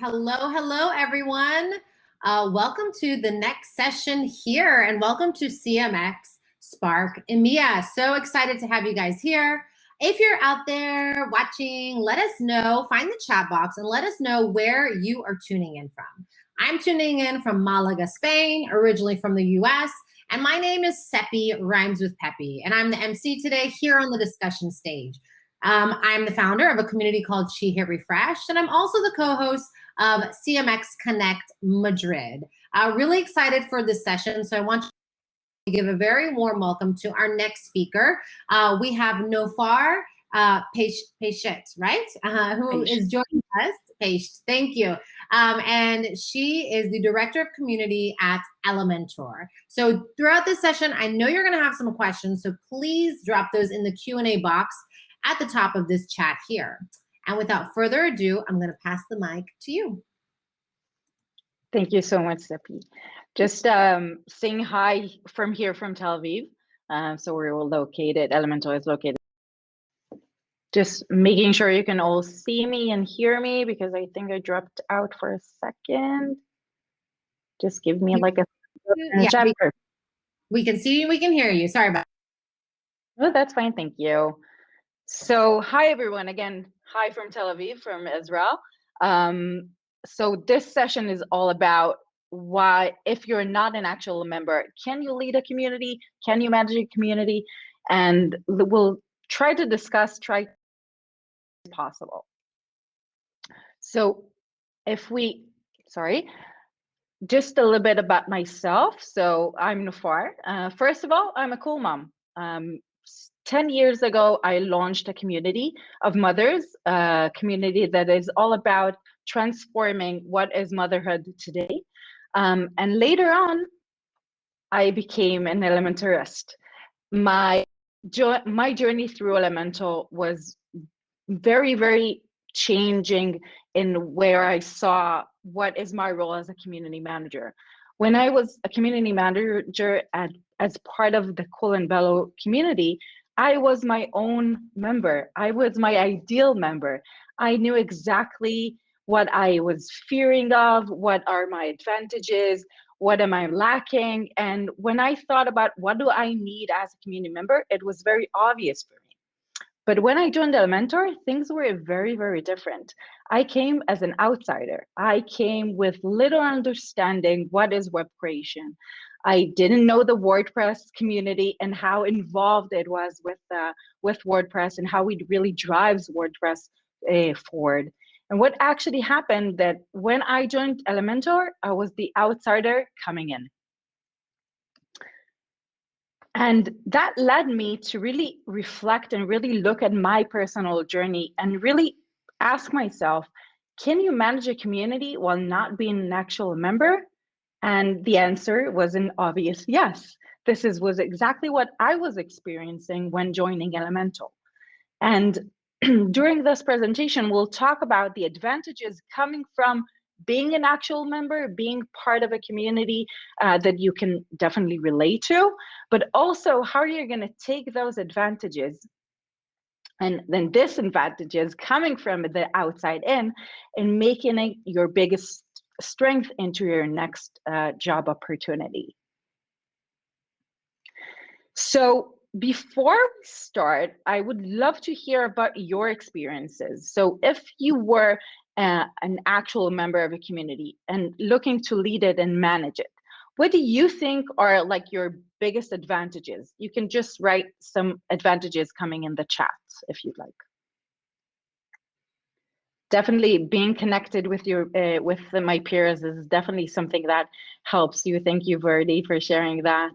Hello, everyone. Welcome to the next session here, and welcome to CMX Spark EMEA. So excited to have you guys here. If you're out there watching, let us know, find the chat box, and let us know where you are tuning in from. I'm tuning in from Malaga, Spain, originally from the US, and my name is Seppi, rhymes with Peppy, and I'm the MC today here on the discussion stage. I'm the founder of a community called She Hit Refresh, and I'm also the co-host of CMX Connect Madrid. Really excited for this session, so I want to give a very warm welcome to our next speaker. We have Nofar Paecht, right? Who is joining us. Paecht, thank you. And she is the Director of Community at Elementor. So throughout this session, I know you're gonna have some questions, so please drop those in the Q&A box at the top of this chat here. And without further ado, I'm going to pass the mic to you. Thank you so much, Seppi. Just saying hi from here from Tel Aviv. So we're all located, Elementor is located. Just making sure you can all see me and hear me because I think I dropped out for a second. Just give me like a chat. We can see you, we can hear you. Sorry about that. Oh, that's fine, thank you. So hi everyone, again, hi from Tel Aviv, from Israel. So this session is all about why, if you're not an actual member, can you lead a community? Can you manage a community? And we'll try to discuss, as possible. So just a little bit about myself. So I'm Nofar. First of all, I'm a cool mom. 10 years ago, I launched a community of mothers, a community that is all about transforming what is motherhood today. And later on, I became an Elementorist. My journey through Elementor was very, very changing in where I saw what is my role as a community manager. When I was a community manager as part of the Cool and Bellow community, I was my own member. I was my ideal member. I knew exactly what I was fearing of, what are my advantages, what am I lacking? And when I thought about what do I need as a community member, it was very obvious for me. But when I joined Elementor, things were very, very different. I came as an outsider. I came with little understanding what is web creation. I didn't know the WordPress community and how involved it was with WordPress and how it really drives WordPress forward. And what actually happened that when I joined Elementor, I was the outsider coming in. And that led me to really reflect and really look at my personal journey and really ask myself, can you manage a community while not being an actual member? And the answer was an obvious yes. This was exactly what I was experiencing when joining Elementor. And during this presentation, we'll talk about the advantages coming from being an actual member, being part of a community that you can definitely relate to, but also how you're going to take those advantages and then disadvantages coming from the outside in and making it your biggest strength into your next job opportunity. So before we start, I would love to hear about your experiences. So if you were an actual member of a community and looking to lead it and manage it, what do you think are like your biggest advantages? You can just write some advantages coming in the chat if you'd like. Definitely being connected with my peers is definitely something that helps you. Thank you, Verdi, for sharing that.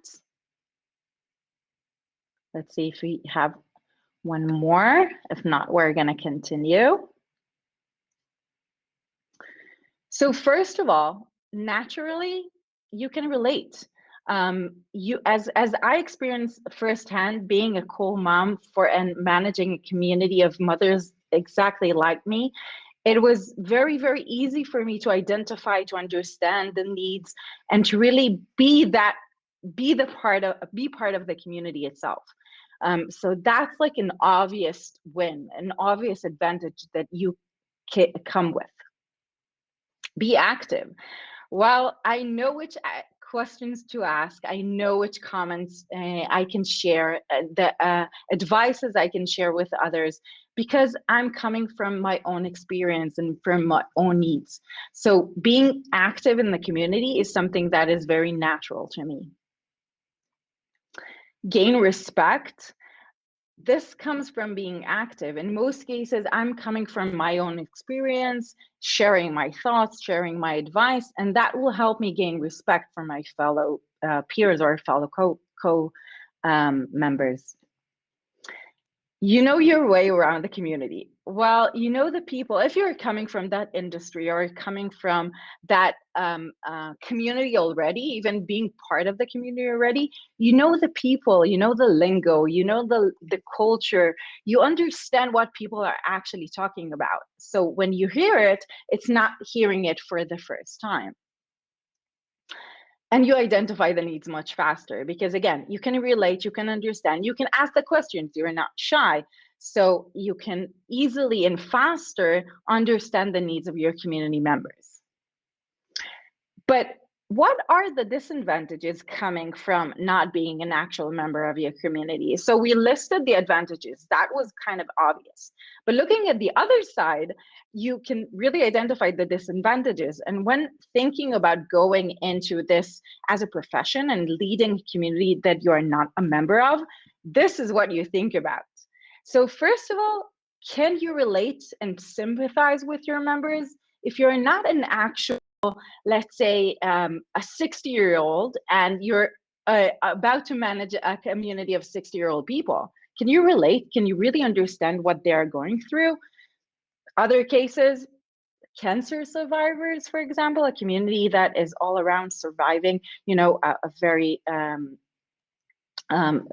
Let's see if we have one more. If not, we're going to continue. So first of all, naturally, you can relate. As I experienced firsthand being a cool mom and managing a community of mothers exactly like me, it was very, very easy for me to identify, to understand the needs, and to really be part of the community itself. So that's like an obvious win, an obvious advantage that you come with. Be active. Well, I know which questions to ask. I know which comments I can share, the advices I can share with others, because I'm coming from my own experience and from my own needs. So being active in the community is something that is very natural to me. Gain respect. This comes from being active. In most cases, I'm coming from my own experience, sharing my thoughts, sharing my advice, and that will help me gain respect from my fellow peers or fellow members. You know your way around the community. Well, you know the people. If you're coming from that industry or coming from that community already, even being part of the community already, you know the people, you know the lingo, you know the culture, you understand what people are actually talking about. So when you hear it, it's not hearing it for the first time. And you identify the needs much faster because, again, you can relate, you can understand, you can ask the questions, you're not shy. So you can easily and faster understand the needs of your community members. But what are the disadvantages coming from not being an actual member of your community? So we listed the advantages. That was kind of obvious. But looking at the other side, you can really identify the disadvantages. And when thinking about going into this as a profession and leading a community that you are not a member of, this is what you think about. So first of all, can you relate and sympathize with your members? If you're not an actual, let's say, a 60-year-old and you're about to manage a community of 60-year-old people, can you relate? Can you really understand what they're going through? Other cases, cancer survivors, for example, a community that is all around surviving, a very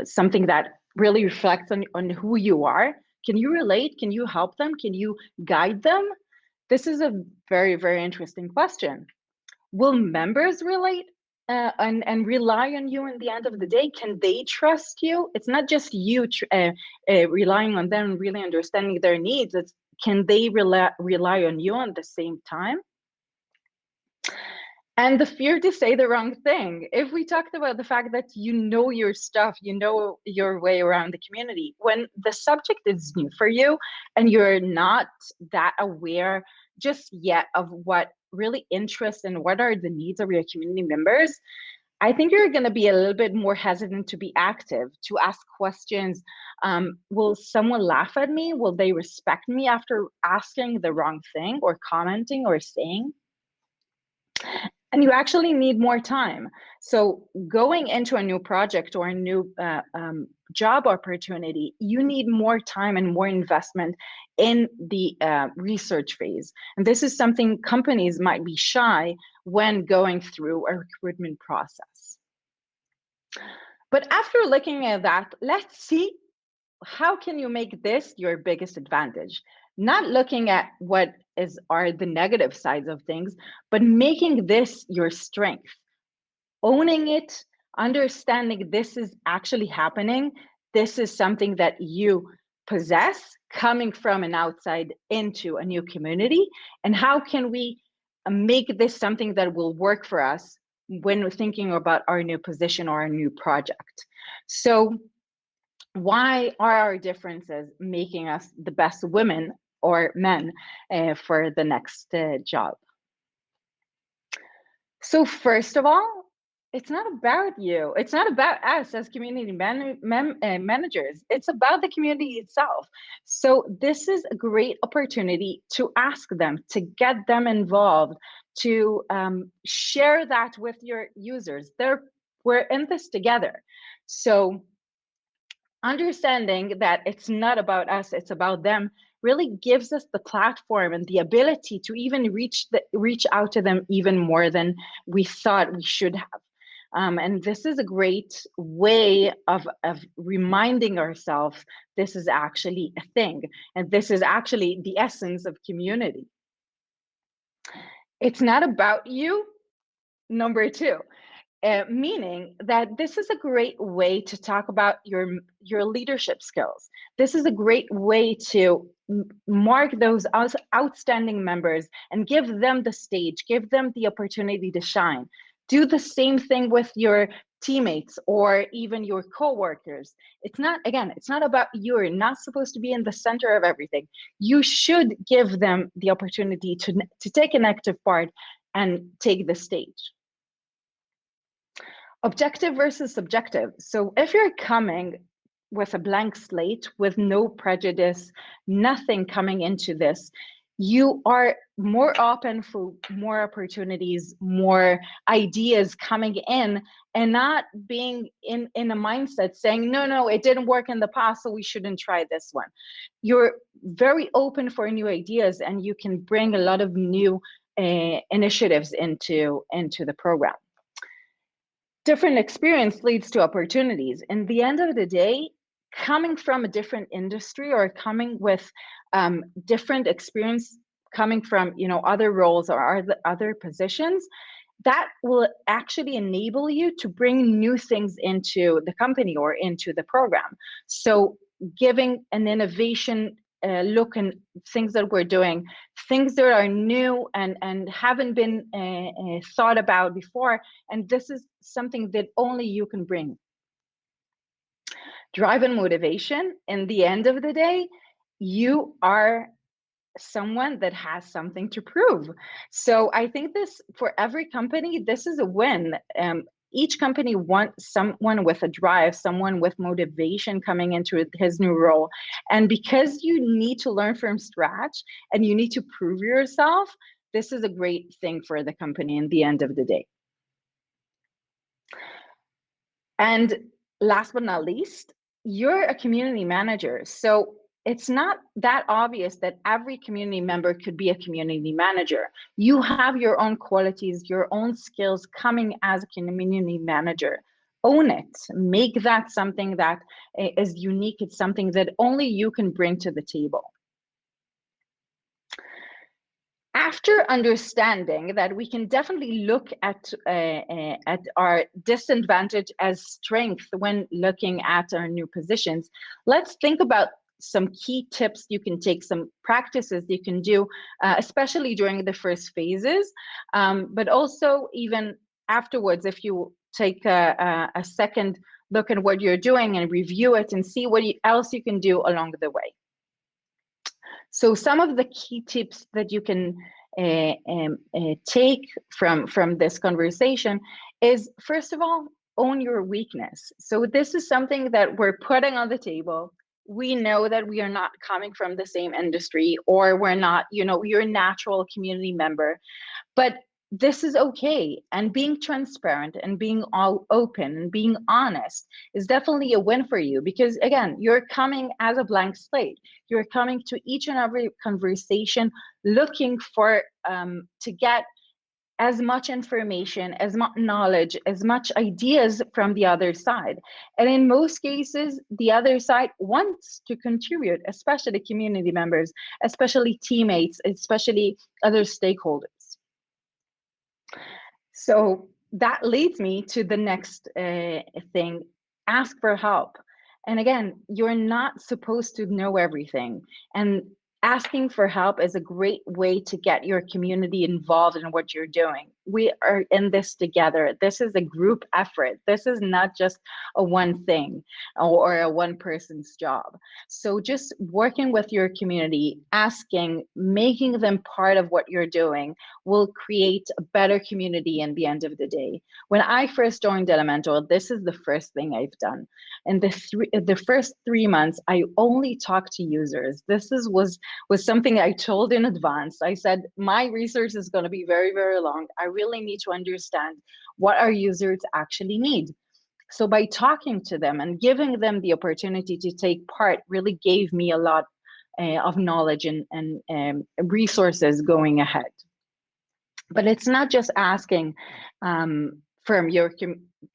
something that really reflects on who you are. Can you relate? Can you help them? Can you guide them? This is a very, very interesting question. Will members relate and rely on you in the end of the day? Can they trust you? It's not just you relying on them, really understanding their needs. It's, can they rely on you at the same time? And the fear to say the wrong thing. If we talked about the fact that you know your stuff, you know your way around the community, when the subject is new for you and you're not that aware just yet of what really interests and what are the needs of your community members, I think you're going to be a little bit more hesitant to be active, to ask questions. Will someone laugh at me? Will they respect me after asking the wrong thing or commenting or saying? And you actually need more time. So going into a new project or a new job opportunity, you need more time and more investment in the research phase. And this is something companies might be shy when going through a recruitment process. But after looking at that, let's see, how can you make this your biggest advantage? Not looking at what are the negative sides of things, but making this your strength. Owning it, understanding this is actually happening. This is something that you possess, coming from an outside into a new community. And how can we make this something that will work for us when we're thinking about our new position or our new project? So why are our differences making us the best women or men for the next job? So first of all, it's not about you. It's not about us as community managers. It's about the community itself. So this is a great opportunity to ask them, to get them involved, to share that with your users. We're in this together. So understanding that it's not about us, it's about them, really gives us the platform and the ability to even reach out to them even more than we thought we should have. And this is a great way of reminding ourselves this is actually a thing, and this is actually the essence of community. It's not about you. Number two, meaning that this is a great way to talk about your leadership skills. This is a great way to mark those outstanding members and give them the stage, give them the opportunity to shine. Do the same thing with your teammates or even your coworkers. It's not about you're not supposed to be in the center of everything. You should give them the opportunity to take an active part and take the stage. Objective versus subjective. So if you're coming with a blank slate, with no prejudice, nothing coming into this, you are more open for more opportunities, more ideas coming in, and not being in a mindset saying, no, it didn't work in the past, so we shouldn't try this one. You're very open for new ideas, and you can bring a lot of new initiatives into the program. Different experience leads to opportunities. In the end of the day, coming from a different industry or coming with different experience, coming from other roles or other positions, that will actually enable you to bring new things into the company or into the program. So giving an innovation look and things that we're doing, things that are new and haven't been thought about before, and this is something that only you can bring. Drive and motivation. In the end of the day, you are someone that has something to prove. So I think this, for every company, this is a win. Each company wants someone with a drive, someone with motivation coming into his new role. And because you need to learn from scratch and you need to prove yourself, this is a great thing for the company in the end of the day. And last but not least, you're a community manager. So it's not that obvious that every community member could be a community manager. You have your own qualities, your own skills coming as a community manager. Own it. Make that something that is unique. It's something that only you can bring to the table. After understanding that we can definitely look at our disadvantage as strength when looking at our new positions, let's think about some key tips you can take, some practices you can do, especially during the first phases, but also even afterwards, if you take a second look at what you're doing and review it and see what else you can do along the way. So some of the key tips that you can take from this conversation is, first of all, own your weakness. So this is something that we're putting on the table. We know that we are not coming from the same industry, or we're not, you're a natural community member, but this is okay. And being transparent and being all open and being honest is definitely a win for you, because again, you're coming as a blank slate. You're coming to each and every conversation looking for to get as much information, as much knowledge, as much ideas from the other side. And in most cases, the other side wants to contribute, especially community members, especially teammates, especially other stakeholders. So that leads me to the next thing: ask for help. And again, you're not supposed to know everything. And asking for help is a great way to get your community involved in what you're doing. We are in this together. This is a group effort. This is not just a one thing or a one person's job. So just working with your community, asking, making them part of what you're doing will create a better community in the end of the day. When I first joined Elementor, this is the first thing I've done. In the first 3 months, I only talked to users. This was something I told in advance. I said, my research is going to be very, very long. I really need to understand what our users actually need. So by talking to them and giving them the opportunity to take part really gave me a lot of knowledge and resources going ahead. But it's not just asking from your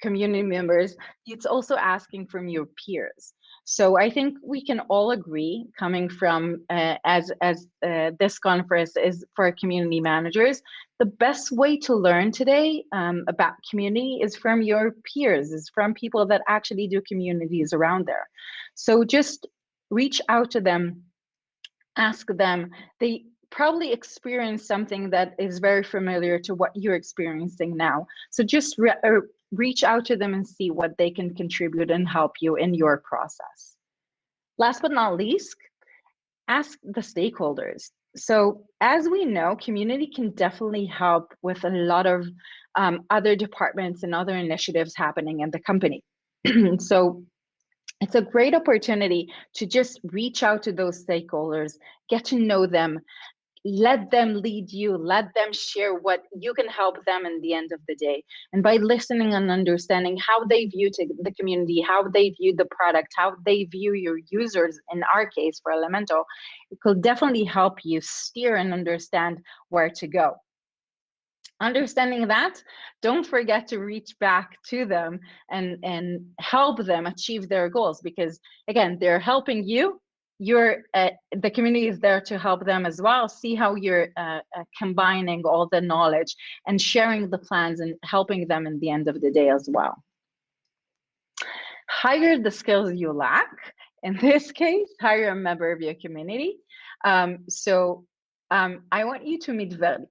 community members, it's also asking from your peers. So I think we can all agree, coming from as this conference is for community managers, the best way to learn today about community is from your peers, is from people that actually do communities around there. So just reach out to them, ask them. They probably experience something that is very familiar to what you're experiencing now. So just reach out to them and see what they can contribute and help you in your process. Last but not least, ask the stakeholders. So as we know, community can definitely help with a lot of other departments and other initiatives happening in the company. So it's a great opportunity to just reach out to those stakeholders, get to know them, let them lead you, let them share what you can help them in the end of the day. And by listening and understanding how they view the community, how they view the product, how they view your users, in our case for Elementor, it could definitely help you steer and understand where to go. Understanding that, don't forget to reach back to them and help them achieve their goals, because again, they're helping you. The community is there to help them as well. See how you're combining all the knowledge and sharing the plans and helping them in the end of the day as well. Hire the skills you lack. In this case, hire a member of your community. I want you to meet Verdi.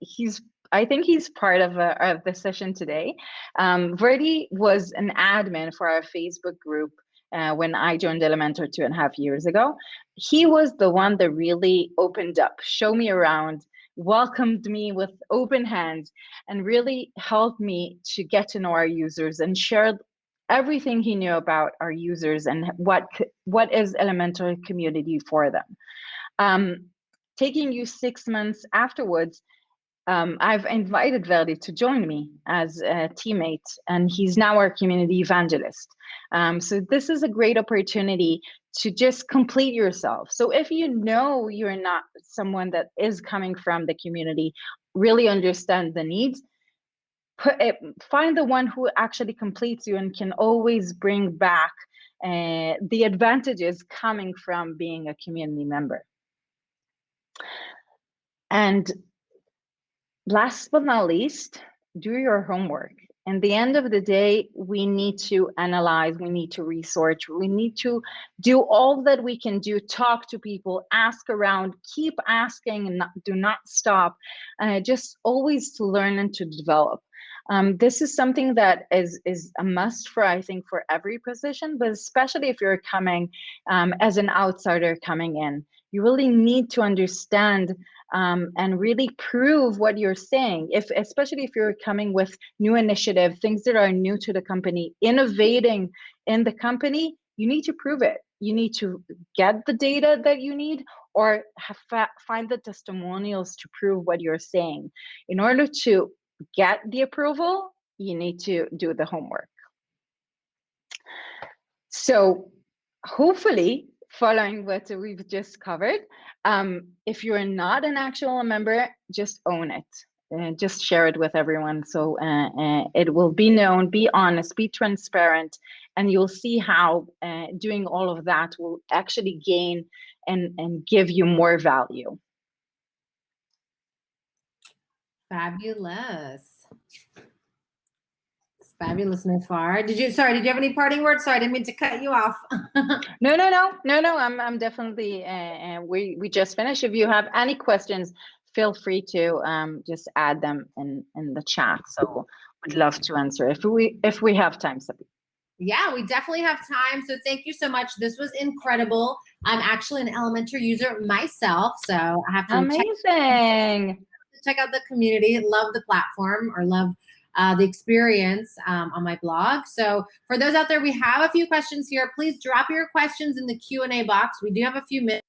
I think he's part of the session today. Verdi was an admin for our Facebook group when I joined Elementor 2.5 years ago. He was the one that really opened up, showed me around, welcomed me with open hands, and really helped me to get to know our users and shared everything he knew about our users and what is Elementor community for them. Taking you 6 months afterwards, I've invited Verdi to join me as a teammate, and he's now our community evangelist. So this is a great opportunity to just complete yourself. So if you know you're not someone that is coming from the community, really understand the needs, find the one who actually completes you and can always bring back the advantages coming from being a community member. And last but not least, do your homework. In the end of the day, we need to analyze, we need to research, we need to do all that we can do, talk to people, ask around, keep asking, and do not stop, just always to learn and to develop. This is something that is a must for, I think, for every position, but especially if you're coming as an outsider coming in. You really need to understand and really prove what you're saying. Especially if you're coming with new initiative, things that are new to the company, innovating in the company, you need to prove it. You need to get the data that you need, or find the testimonials to prove what you're saying. In order to get the approval, you need to do the homework. So hopefully, following what we've just covered, if you're not an actual member, just own it and just share it with everyone. So it will be known, be honest, be transparent, and you'll see how doing all of that will actually gain and give you more value. Fabulous. Fabulous, Nofar. Did you have any parting words? Sorry, I didn't mean to cut you off. No. I'm definitely, we just finished. If you have any questions, feel free to just add them in the chat. So we'd love to answer if we have time, Sabi. Yeah, we definitely have time. So thank you so much. This was incredible. I'm actually an Elementor user myself, so I have to check out the community. Love the platform, or love the experience on my blog. So for those out there, we have a few questions here. Please drop your questions in the Q&A box. We do have a few minutes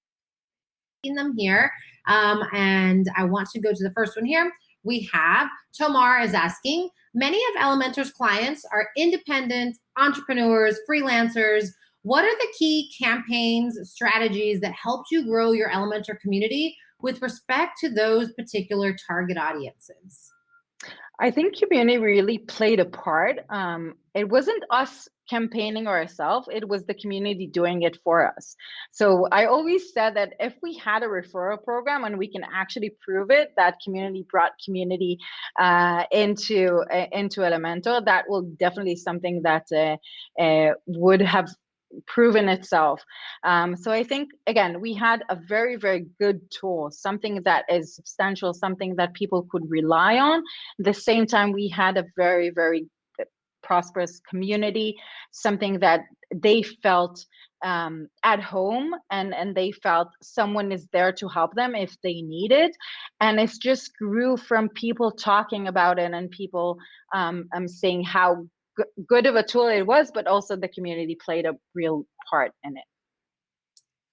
in them here. And I want to go to the first one here. We have Tomar is asking, many of Elementor's clients are independent entrepreneurs, freelancers. What are the key campaigns, strategies that helped you grow your Elementor community with respect to those particular target audiences? I think community really played a part. It wasn't us campaigning ourselves, it was the community doing it for us. So I always said that if we had a referral program and we can actually prove it, that community brought community into Elementor, that will definitely something that would have proven itself. So I think, again, we had a very, very good tool, something that is substantial, something that people could rely on. At the same time, we had a very, very prosperous community, something that they felt at home, and they felt someone is there to help them if they need it. And it just grew from people talking about it and people saying how good of a tool it was, but also the community played a real part in it.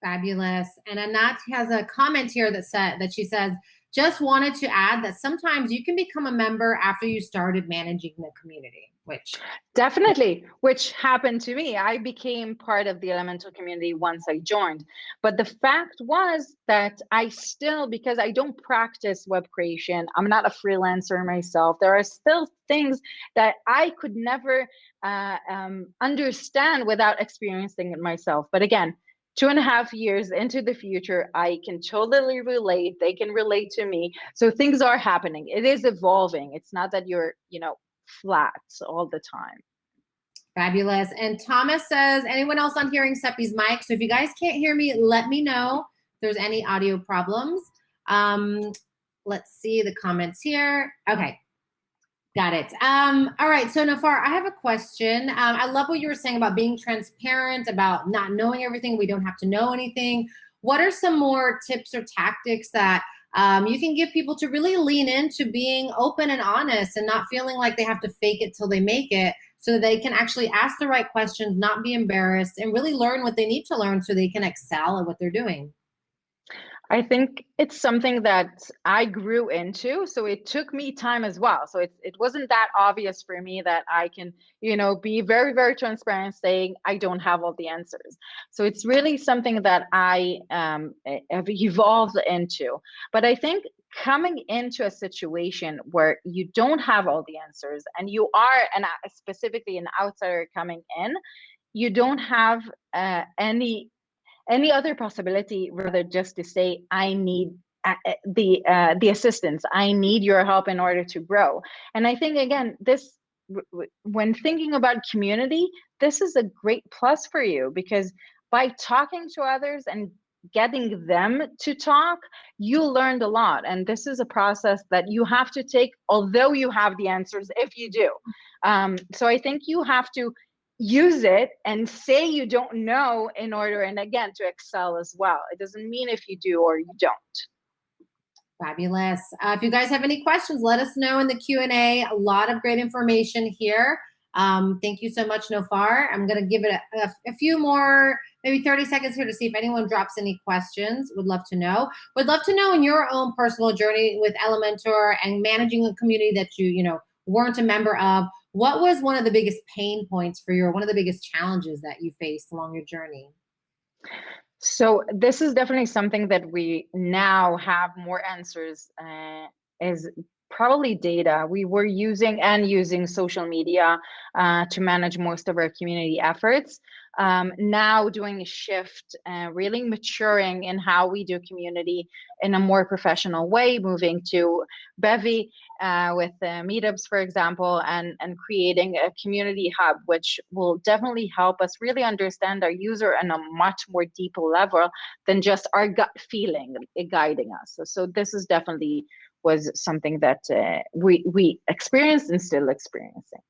Fabulous. And Anat has a comment here that she says, just wanted to add that sometimes you can become a member after you started managing the community, which definitely, which happened to me. I became part of the Elementor community once I joined. But the fact was that I still, because I don't practice web creation, I'm not a freelancer myself, there are still things that I could never understand without experiencing it myself. But again, 2.5 years into the future, I can totally relate. They can relate to me. So things are happening. It is evolving. It's not that you're, flat all the time. Fabulous. And Thomas says, anyone else on hearing Seppi's mic? So if you guys can't hear me, let me know if there's any audio problems. Let's see the comments here. Okay. Got it. All right. So Nofar, I have a question. I love what you were saying about being transparent, about not knowing everything. We don't have to know anything. What are some more tips or tactics that you can give people to really lean into being open and honest and not feeling like they have to fake it till they make it, so that they can actually ask the right questions, not be embarrassed, and really learn what they need to learn so they can excel at what they're doing? I think it's something that I grew into, so it took me time as well. So it wasn't that obvious for me that I can, be very, very transparent, saying I don't have all the answers. So it's really something that I have evolved into. But I think coming into a situation where you don't have all the answers and you are, and specifically an outsider coming in, you don't have any other possibility rather just to say, I need the assistance, I need your help in order to grow. And I think, again, this, when thinking about community, this is a great plus for you, because by talking to others and getting them to talk, you learned a lot. And this is a process that you have to take, although you have the answers if you do. So I think you have to use it and say you don't know in order, and again, to excel as well. It doesn't mean if you do or you don't. Fabulous. If you guys have any questions, let us know in the Q&A. A lot of great information here. Thank you so much, Nofar. I'm going to give it a few more, maybe 30 seconds here to see if anyone drops any questions. Would love to know. Would love to know in your own personal journey with Elementor and managing a community that you weren't a member of, what was one of the biggest pain points for you, or one of the biggest challenges that you faced along your journey? So this is definitely something that we now have more answers, is probably data. We were using social media to manage most of our community efforts. Now doing a shift, really maturing in how we do community in a more professional way, moving to Bevy with meetups, for example, and creating a community hub, which will definitely help us really understand our user on a much more deeper level than just our gut feeling guiding us. So this is definitely was something that we experienced and still experiencing.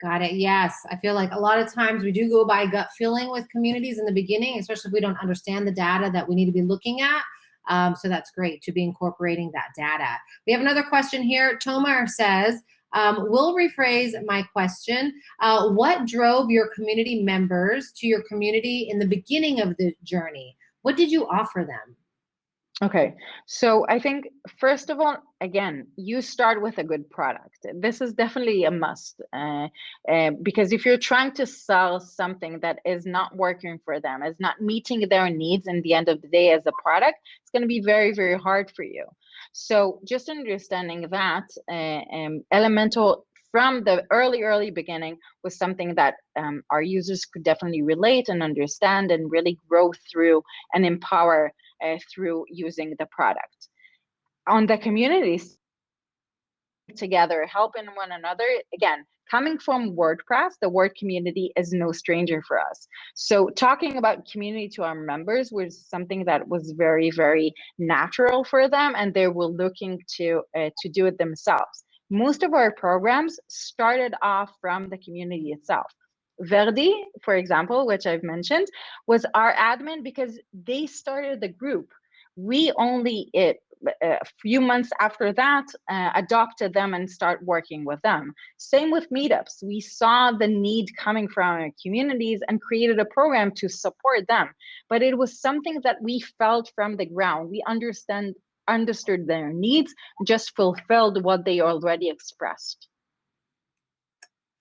Got it. Yes. I feel like a lot of times we do go by gut feeling with communities in the beginning, especially if we don't understand the data that we need to be looking at. So that's great to be incorporating that data. We have another question here. Tomar says, we'll rephrase my question. What drove your community members to your community in the beginning of the journey? What did you offer them? Okay, so I think, first of all, again, you start with a good product. This is definitely a must, because if you're trying to sell something that is not working for them, is not meeting their needs in the end of the day as a product, it's going to be very, very hard for you. So just understanding that, Elementor from the early beginning was something that our users could definitely relate and understand and really grow through and empower through using the product. On the communities together, helping one another, again, coming from WordPress, the word community is no stranger for us. So talking about community to our members was something that was very, very natural for them, and they were looking to do it themselves. Most of our programs started off from the community itself. Verdi, for example, which I've mentioned, was our admin because they started the group. We only a few months after that adopted them and start working with them. Same with meetups. We saw the need coming from our communities and created a program to support them. But it was something that we felt from the ground. We understood their needs, just fulfilled what they already expressed.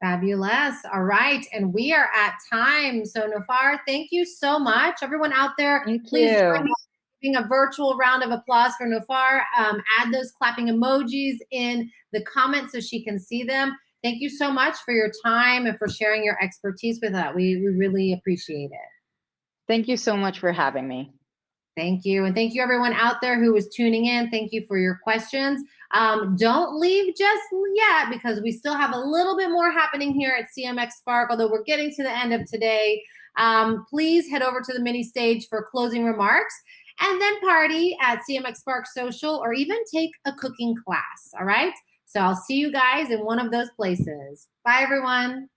Fabulous. All right. And we are at time. So Nofar, thank you so much. Everyone out there, please join me in a virtual round of applause for Nofar. Add those clapping emojis in the comments so she can see them. Thank you so much for your time and for sharing your expertise with us. We really appreciate it. Thank you so much for having me. Thank you. And thank you everyone out there who was tuning in. Thank you for your questions. Don't leave just yet because we still have a little bit more happening here at CMX Spark, although we're getting to the end of today. Please head over to the mini stage for closing remarks and then party at CMX Spark Social or even take a cooking class. All right. So I'll see you guys in one of those places. Bye, everyone.